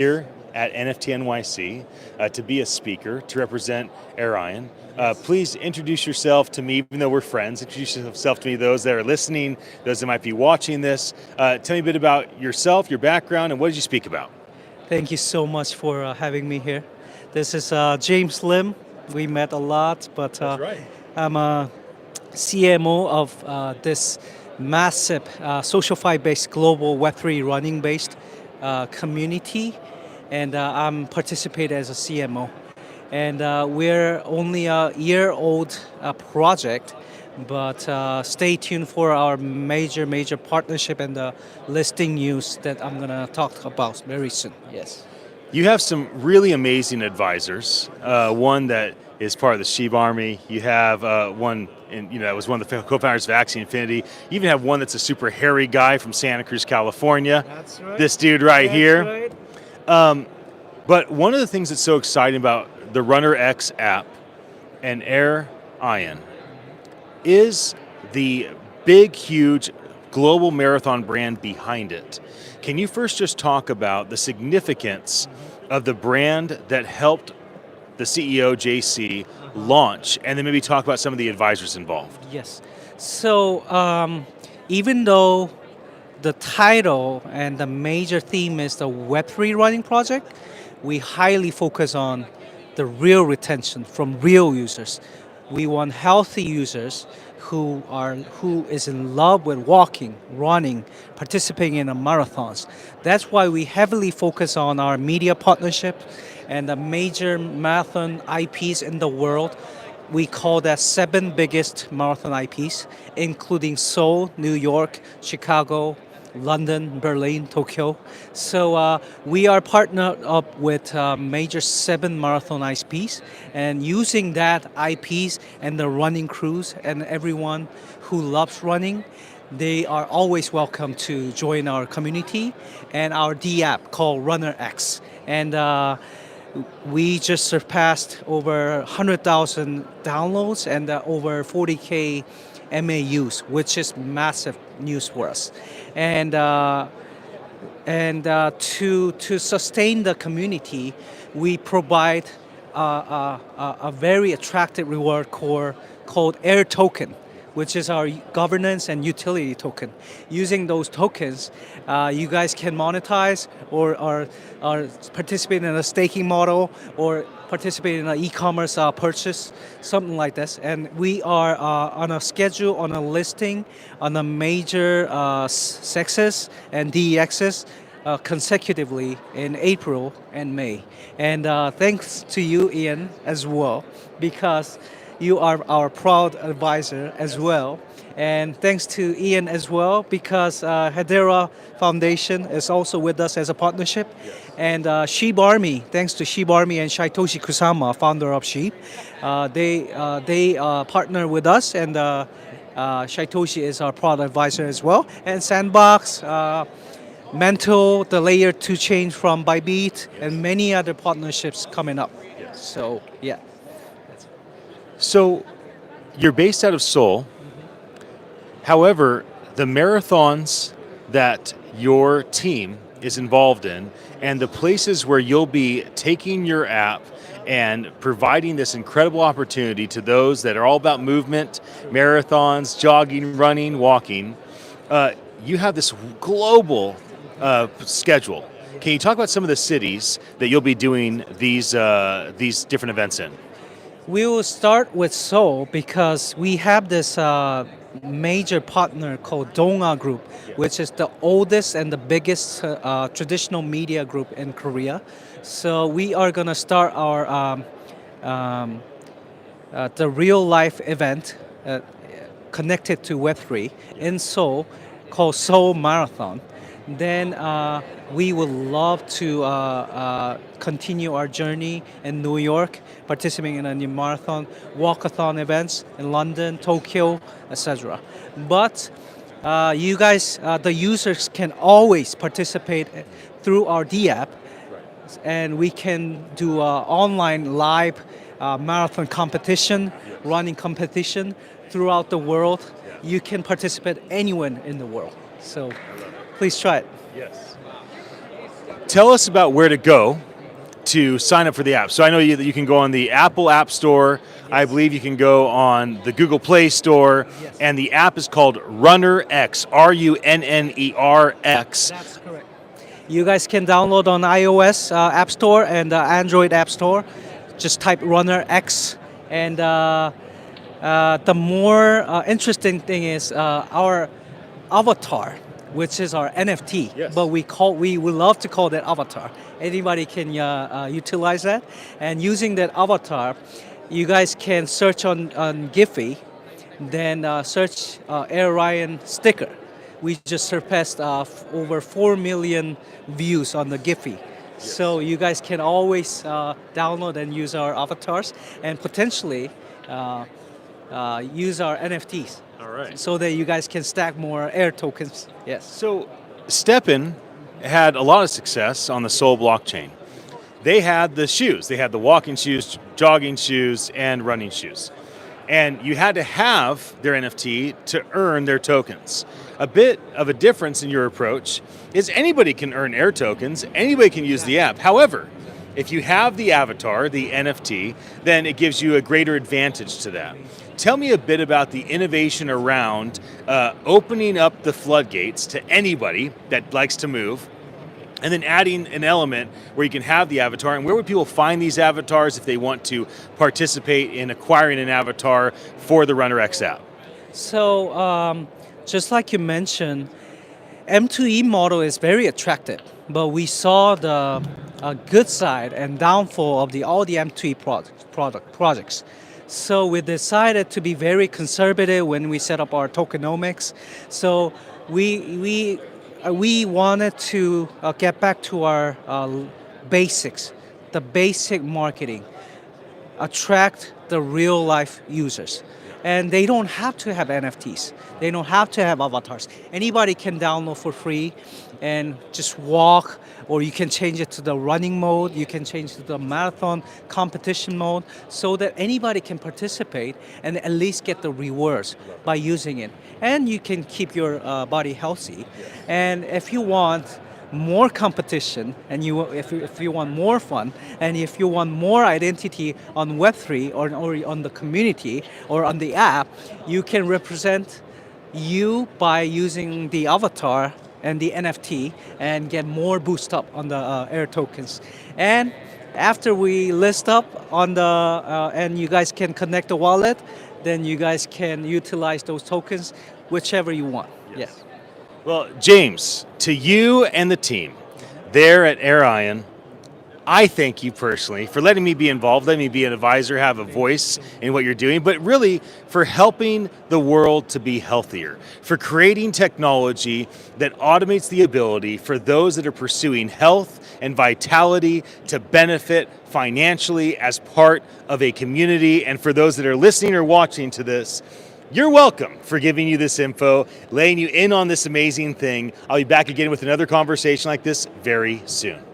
here at NFTNYC to be a speaker, to represent AIRian. Please introduce yourself to me, even though we're friends. Introduce yourself to me, those that are listening, those that might be watching this. Tell me a bit about yourself, your background, and what did you speak about? Thank you so much for having me here. This is Jungsoo LIM. We met a lot, but That's right. I'm a CMO of this massive Socialfied-based global Web3 running-based community, and I'm participating as a CMO. And we're only a year-old project, but stay tuned for our major partnership and the listing news that I'm gonna talk about very soon. Yes. You have some really amazing advisors. One that is part of the Sheep Army. You have one, that was one of the co-founders of Axie Infinity. You even have one that's a super hairy guy from Santa Cruz, California. That's right. This dude right That's here. Right. But one of the things that's so exciting about the Runner X app and AIRian is the big, huge global marathon brand behind it. Can you first just talk about the significance of the brand that helped the CEO, JC, launch, and then maybe talk about some of the advisors involved? Yes. So even though the title and the major theme is the Web3 running project, we highly focus on the real retention from real users. We want healthy users who is in love with walking, running, participating in the marathons. That's why we heavily focus on our media partnership and the major marathon IPs in the world. We call that 7 biggest marathon IPs, including Seoul, New York, Chicago, London, Berlin, Tokyo. So we are partnered up with major 7 marathon IPs, and using that IPs and the running crews and everyone who loves running, they are always welcome to join our community and our D app called Runner X. And we just surpassed over 100,000 downloads and over 40K MAUs, which is massive news for us. And to sustain the community, we provide a very attractive reward core called Air Token, which is our governance and utility token. Using those tokens, you guys can monetize or participate in a staking model or participate in an e-commerce purchase, something like this. And we are on a schedule, on a listing, on a major SEXs and DEXs consecutively in April and May. And thanks to you, Ian, as well, because you are our proud advisor as well. And thanks to Ian as well, because Hedera Foundation is also with us as a partnership. Yes. And Sheep Army, thanks to Sheep Army and Saitoshi Kusama, founder of Sheep, they partner with us, and Saitoshi is our product advisor as well. And Sandbox, Mental, the layer 2 chain from Bybit, Yes. and many other partnerships coming up. Yes. So, yeah. So you're based out of Seoul. However, the marathons that your team is involved in and the places where you'll be taking your app and providing this incredible opportunity to those that are all about movement, marathons, jogging, running, walking, you have this global schedule. Can you talk about some of the cities that you'll be doing these different events in? We will start with Seoul because we have this major partner called Donga Group, which is the oldest and the biggest traditional media group in Korea. So we are going to start our the real life event connected to Web3 in Seoul called Seoul Marathon. Then we would love to continue our journey in New York, participating in a new marathon, walkathon events in London, Tokyo, etc. But you guys, the users can always participate through our D app, and we can do online live marathon competition, running competition throughout the world. You can participate anywhere in the world. So please try it. Yes. tell us about where to go to sign up for the app. So I know that you can go on the Apple App Store. Yes. I believe you can go on the Google Play Store. Yes. And the app is called Runner X, RUNNERX. That's correct. You guys can download on iOS App Store and Android App Store. Just type Runner X. And the more interesting thing is our avatar, which is our NFT, yes. But we would love to call that avatar. Anybody can utilize that, and using that avatar, you guys can search on Giphy, then search AIRian sticker. We just surpassed over 4 million views on the Giphy. Yes. So you guys can always download and use our avatars, and potentially use our NFTs. All right. So that you guys can stack more air tokens. Yes. So ÄTTN had a lot of success on the Sol blockchain. They had the shoes. They had the walking shoes, jogging shoes, and running shoes. And you had to have their NFT to earn their tokens. A bit of a difference in your approach is anybody can earn air tokens, anybody can use the app. However, if you have the avatar, the NFT, then it gives you a greater advantage to that. Tell me a bit about the innovation around opening up the floodgates to anybody that likes to move, and then adding an element where you can have the avatar. And where would people find these avatars if they want to participate in acquiring an avatar for the Runner X app? So, just like you mentioned, M2E model is very attractive, but we saw the good side and downfall of all the M2E projects. So we decided to be very conservative when we set up our tokenomics. So we wanted to get back to our basics, the basic marketing, attract the real life users. And they don't have to have NFTs. They don't have to have avatars. Anybody can download for free and just walk, or you can change it to the running mode, you can change it to the marathon competition mode, so that anybody can participate and at least get the rewards by using it. And you can keep your body healthy. And if you want more competition, and if you want more fun, and if you want more identity on Web3 or on the community or on the app, you can represent you by using the avatar and the NFT and get more boost up on the air tokens. And after we list up on the, and you guys can connect the wallet, then you guys can utilize those tokens whichever you want. Yes. Yeah. Well, James, to you and the team there at AIRian, I thank you personally for letting me be involved, letting me be an advisor, have a voice in what you're doing, but really for helping the world to be healthier, for creating technology that automates the ability for those that are pursuing health and vitality to benefit financially as part of a community. And for those that are listening or watching to this, you're welcome for giving you this info, laying you in on this amazing thing. I'll be back again with another conversation like this very soon.